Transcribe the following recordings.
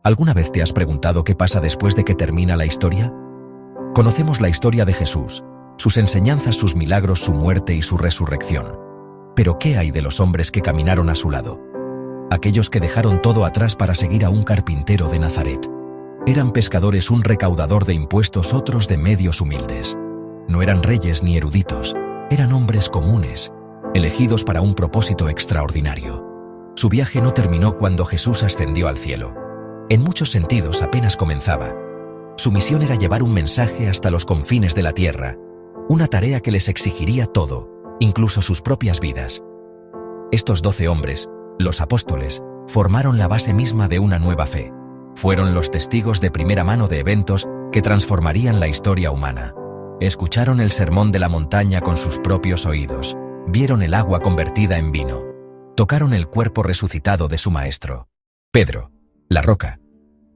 ¿Alguna vez te has preguntado qué pasa después de que termina la historia? Conocemos la historia de Jesús, sus enseñanzas, sus milagros, su muerte y su resurrección. Pero ¿qué hay de los hombres que caminaron a su lado? Aquellos que dejaron todo atrás para seguir a un carpintero de Nazaret. Eran pescadores, un recaudador de impuestos, otros de medios humildes. No eran reyes ni eruditos, eran hombres comunes, elegidos para un propósito extraordinario. Su viaje no terminó cuando Jesús ascendió al cielo. En muchos sentidos apenas comenzaba. Su misión era llevar un mensaje hasta los confines de la tierra, una tarea que les exigiría todo, incluso sus propias vidas. Estos 12 hombres, los apóstoles, formaron la base misma de una nueva fe. Fueron los testigos de primera mano de eventos que transformarían la historia humana. Escucharon el sermón de la montaña con sus propios oídos, vieron el agua convertida en vino, tocaron el cuerpo resucitado de su maestro. Pedro, la roca,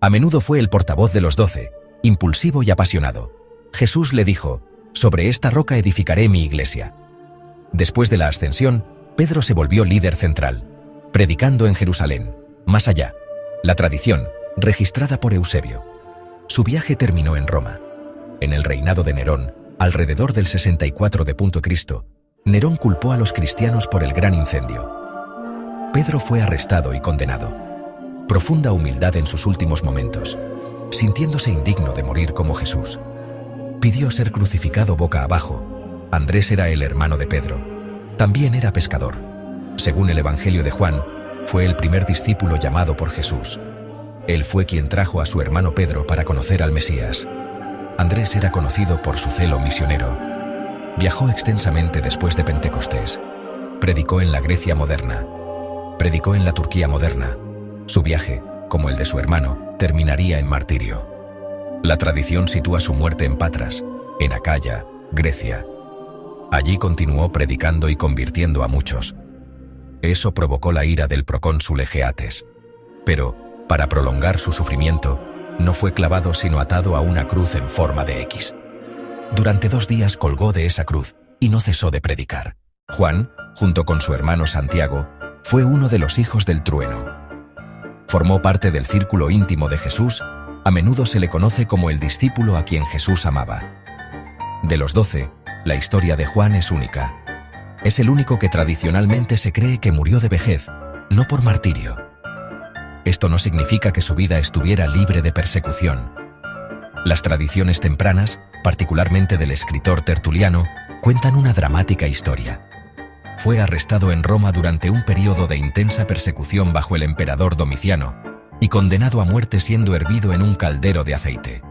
a menudo fue el portavoz de los 12, impulsivo y apasionado. Jesús le dijo: «Sobre esta roca edificaré mi iglesia». Después de la ascensión, Pedro se volvió líder central, predicando en Jerusalén. Más allá, la tradición, registrada por Eusebio. Su viaje terminó en Roma. En el reinado de Nerón, alrededor del 64 de Cristo, Nerón culpó a los cristianos por el gran incendio. Pedro fue arrestado y condenado. Profunda humildad en sus últimos momentos, sintiéndose indigno de morir como Jesús. Pidió ser crucificado boca abajo. Andrés era el hermano de Pedro. También era pescador. Según el Evangelio de Juan, fue el primer discípulo llamado por Jesús. Él fue quien trajo a su hermano Pedro para conocer al Mesías. Andrés era conocido por su celo misionero. Viajó extensamente después de Pentecostés. Predicó en la Grecia moderna. Predicó en la Turquía moderna. Su viaje, como el de su hermano, terminaría en martirio. La tradición sitúa su muerte en Patras, en Acaya, Grecia. Allí continuó predicando y convirtiendo a muchos. Eso provocó la ira del procónsul Egeates. Pero, para prolongar su sufrimiento, no fue clavado sino atado a una cruz en forma de X. Durante 2 días colgó de esa cruz y no cesó de predicar. Juan, junto con su hermano Santiago, fue uno de los hijos del trueno. Formó parte del círculo íntimo de Jesús. A menudo se le conoce como el discípulo a quien Jesús amaba. De los 12, la historia de Juan es única. Es el único que tradicionalmente se cree que murió de vejez, no por martirio. Esto no significa que su vida estuviera libre de persecución. Las tradiciones tempranas, particularmente del escritor Tertuliano, cuentan una dramática historia. Fue arrestado en Roma durante un periodo de intensa persecución bajo el emperador Domiciano y condenado a muerte siendo hervido en un caldero de aceite.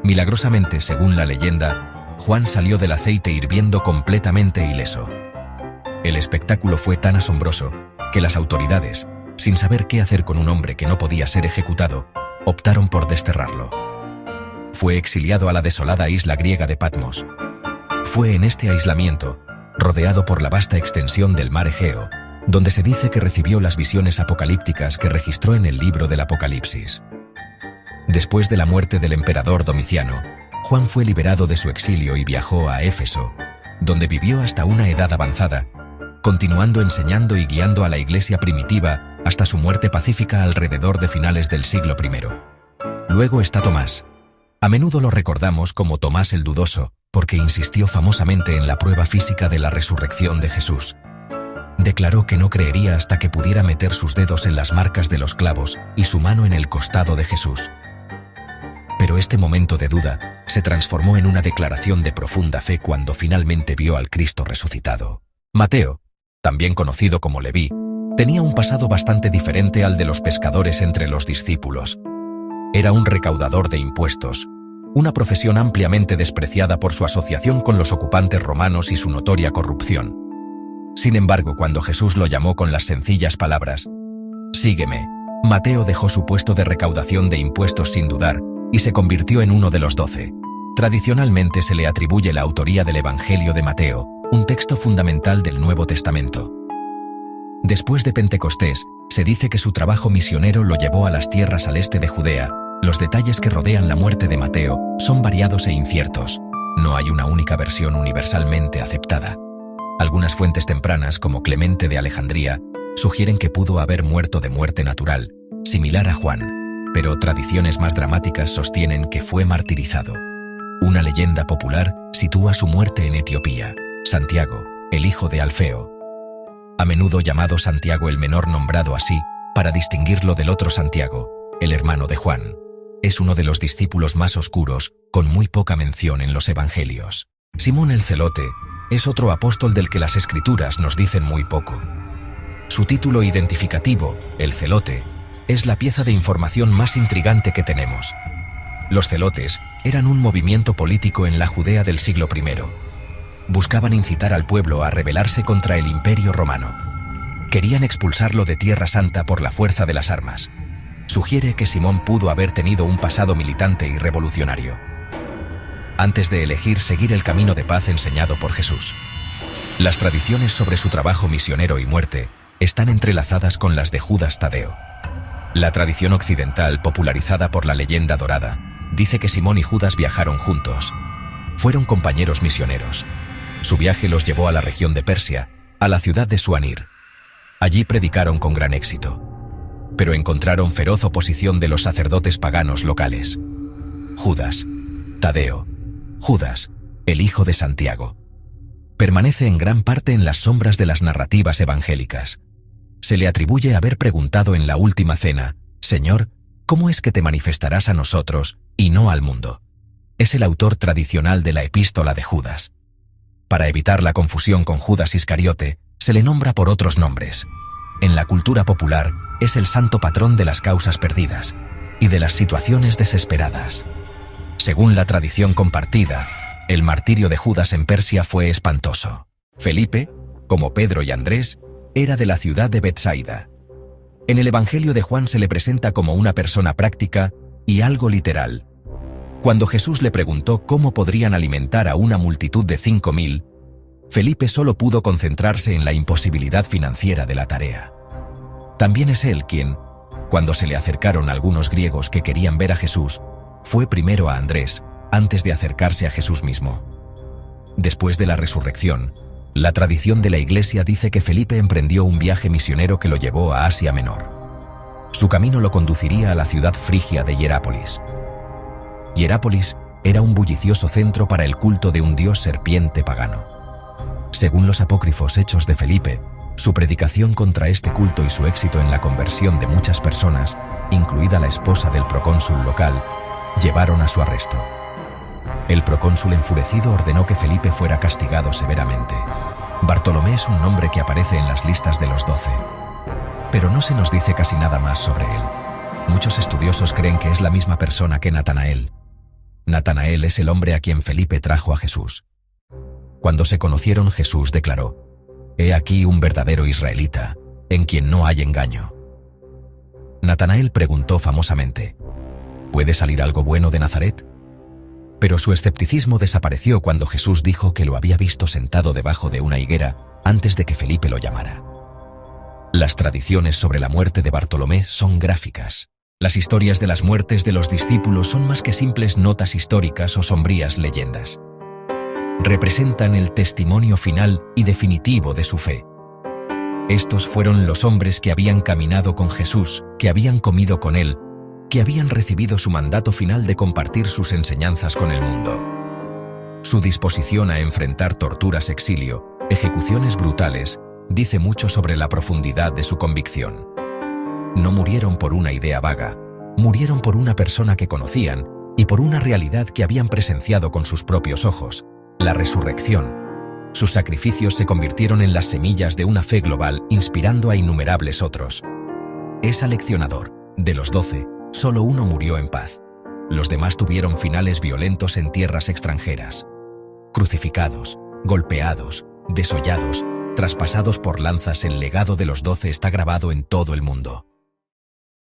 Milagrosamente, según la leyenda, Juan salió del aceite hirviendo completamente ileso. El espectáculo fue tan asombroso que las autoridades, sin saber qué hacer con un hombre que no podía ser ejecutado, optaron por desterrarlo. Fue exiliado a la desolada isla griega de Patmos. Fue en este aislamiento, rodeado por la vasta extensión del mar Egeo, donde se dice que recibió las visiones apocalípticas que registró en el libro del Apocalipsis. Después de la muerte del emperador Domiciano, Juan fue liberado de su exilio y viajó a Éfeso, donde vivió hasta una edad avanzada, continuando enseñando y guiando a la iglesia primitiva hasta su muerte pacífica alrededor de finales del siglo I. Luego está Tomás. A menudo lo recordamos como Tomás el Dudoso, porque insistió famosamente en la prueba física de la resurrección de Jesús. Declaró que no creería hasta que pudiera meter sus dedos en las marcas de los clavos y su mano en el costado de Jesús. Pero este momento de duda se transformó en una declaración de profunda fe cuando finalmente vio al Cristo resucitado. Mateo, también conocido como Leví, tenía un pasado bastante diferente al de los pescadores entre los discípulos. Era un recaudador de impuestos, una profesión ampliamente despreciada por su asociación con los ocupantes romanos y su notoria corrupción. Sin embargo, cuando Jesús lo llamó con las sencillas palabras, «Sígueme», Mateo dejó su puesto de recaudación de impuestos sin dudar y se convirtió en uno de los 12. Tradicionalmente se le atribuye la autoría del Evangelio de Mateo, un texto fundamental del Nuevo Testamento. Después de Pentecostés, se dice que su trabajo misionero lo llevó a las tierras al este de Judea. Los detalles que rodean la muerte de Mateo son variados e inciertos. No hay una única versión universalmente aceptada. Algunas fuentes tempranas, como Clemente de Alejandría, sugieren que pudo haber muerto de muerte natural, similar a Juan. pero tradiciones más dramáticas sostienen que fue martirizado. Una leyenda popular sitúa su muerte en Etiopía. Santiago, el hijo de Alfeo, a menudo llamado Santiago el Menor, nombrado así para distinguirlo del otro Santiago, el hermano de Juan, es uno de los discípulos más oscuros, con muy poca mención en los evangelios. Simón el Celote es otro apóstol del que las escrituras nos dicen muy poco. Su título identificativo, el Celote, es la pieza de información más intrigante que tenemos. Los celotes eran un movimiento político en la Judea del siglo I. Buscaban incitar al pueblo a rebelarse contra el Imperio Romano. Querían expulsarlo de Tierra Santa por la fuerza de las armas. Sugiere que Simón pudo haber tenido un pasado militante y revolucionario, antes de elegir seguir el camino de paz enseñado por Jesús. Las tradiciones sobre su trabajo misionero y muerte están entrelazadas con las de Judas Tadeo. La tradición occidental, popularizada por la leyenda dorada, dice que Simón y Judas viajaron juntos. Fueron compañeros misioneros. Su viaje los llevó a la región de Persia, a la ciudad de Suanir. Allí predicaron con gran éxito, pero encontraron feroz oposición de los sacerdotes paganos locales. Judas, Tadeo, Judas, el hijo de Santiago, permanece en gran parte en las sombras de las narrativas evangélicas. Se le atribuye haber preguntado en la última cena: «Señor, ¿cómo es que te manifestarás a nosotros y no al mundo?». Es el autor tradicional de la epístola de Judas. Para evitar la confusión con Judas Iscariote, se le nombra por otros nombres. En la cultura popular, es el santo patrón de las causas perdidas y de las situaciones desesperadas. Según la tradición compartida, el martirio de Judas en Persia fue espantoso. Felipe, como Pedro y Andrés, era de la ciudad de Betsaida. En el Evangelio de Juan se le presenta como una persona práctica y algo literal. Cuando Jesús le preguntó cómo podrían alimentar a una multitud de 5.000, Felipe solo pudo concentrarse en la imposibilidad financiera de la tarea. También es él quien, cuando se le acercaron algunos griegos que querían ver a Jesús, fue primero a Andrés, antes de acercarse a Jesús mismo. Después de la resurrección, la tradición de la Iglesia dice que Felipe emprendió un viaje misionero que lo llevó a Asia Menor. Su camino lo conduciría a la ciudad frigia de Hierápolis. Hierápolis era un bullicioso centro para el culto de un dios serpiente pagano. Según los apócrifos Hechos de Felipe, su predicación contra este culto y su éxito en la conversión de muchas personas, incluida la esposa del procónsul local, llevaron a su arresto. El procónsul enfurecido ordenó que Felipe fuera castigado severamente. Bartolomé es un nombre que aparece en las listas de los 12, pero no se nos dice casi nada más sobre él. Muchos estudiosos creen que es la misma persona que Natanael. Natanael es el hombre a quien Felipe trajo a Jesús. Cuando se conocieron, Jesús declaró: «He aquí un verdadero israelita, en quien no hay engaño». Natanael preguntó famosamente: ¿puede salir algo bueno de Nazaret? Pero su escepticismo desapareció cuando Jesús dijo que lo había visto sentado debajo de una higuera antes de que Felipe lo llamara. Las tradiciones sobre la muerte de Bartolomé son gráficas. Las historias de las muertes de los discípulos son más que simples notas históricas o sombrías leyendas. Representan el testimonio final y definitivo de su fe. Estos fueron los hombres que habían caminado con Jesús, que habían comido con él, que habían recibido su mandato final de compartir sus enseñanzas con el mundo. Su disposición a enfrentar torturas, exilio, ejecuciones brutales, dice mucho sobre la profundidad de su convicción. No murieron por una idea vaga, murieron por una persona que conocían y por una realidad que habían presenciado con sus propios ojos: la resurrección. Sus sacrificios se convirtieron en las semillas de una fe global, inspirando a innumerables otros. Es aleccionador. De los 12, solo uno murió en paz. Los demás tuvieron finales violentos en tierras extranjeras. Crucificados, golpeados, desollados, traspasados por lanzas, el legado de los 12 está grabado en todo el mundo.